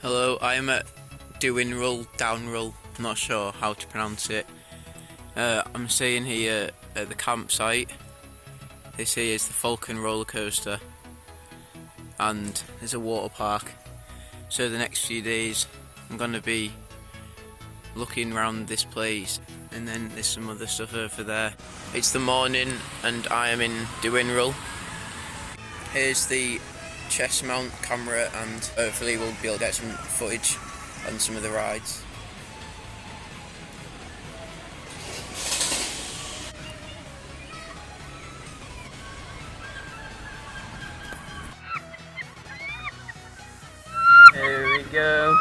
Hello, I am at Duinrell, I'm not sure how to pronounce it. I'm staying here at the campsite. This here is the Falcon roller coaster, and there's a water park. So the next few days I'm going to be looking around this place, and then there's some other stuff over there. It's the morning and I am in Duinrell. Here's the chest mount camera, and hopefully we'll be able to get some footage on some of the rides. Here we go.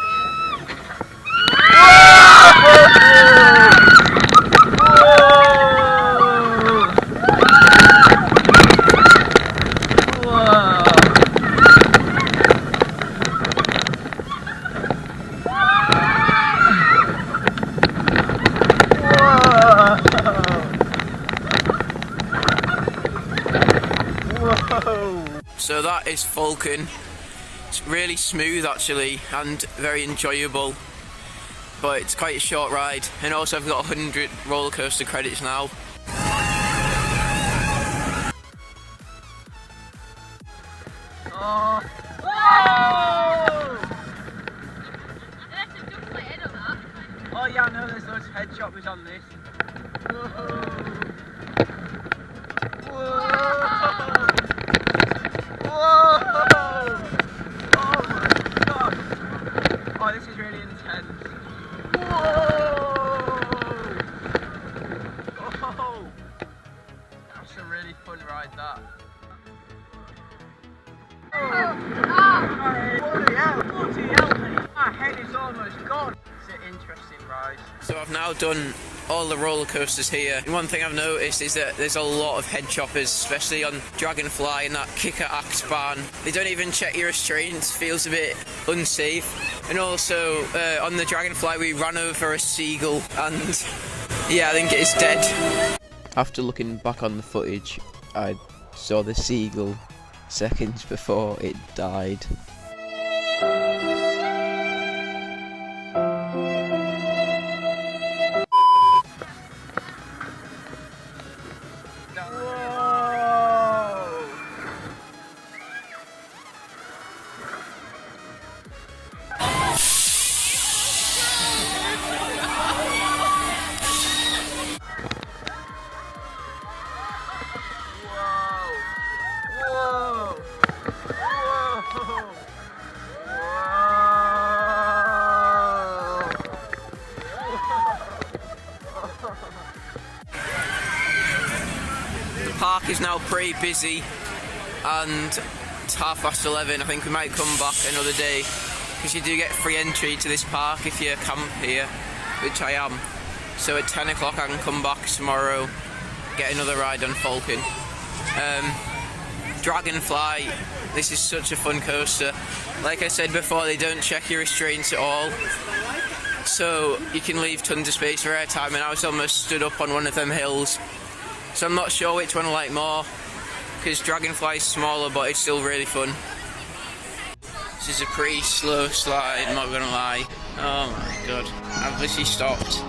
So that is Falcon. It's really smooth actually and very enjoyable, but it's quite a short ride, and also I've got 100 roller coaster credits now. Oh! Oh yeah, I know there's loads of Headchoppers on this. Whoa! Oh, this is really intense. Whoa! Oh! That's a really fun ride, that. Bloody hell, mate. My head is almost gone. It's an interesting ride. So I've now done all the roller coasters here. And one thing I've noticed is that there's a lot of Headchoppers, especially on Dragonfly and that kicker axe barn. They don't even check your restraints, feels a bit unsafe. And also on the Dragonfly we ran over a seagull, and yeah, I think it's dead. After looking back on the footage, I saw the seagull seconds before it died. The park is now pretty busy, and it's 11:30. I think we might come back another day, because you do get free entry to this park if you camp here, which I am. So at 10 o'clock I can come back tomorrow, get another ride on Falcon. Dragonfly, this is such a fun coaster. Like I said before, they don't check your restraints at all, so you can leave tons of space for airtime, and I was almost stood up on one of them hills. So I'm not sure which one I like more, because Dragonfly is smaller, but it's still really fun. This is a pretty slow slide, I'm not gonna lie. Oh my god, I've literally stopped.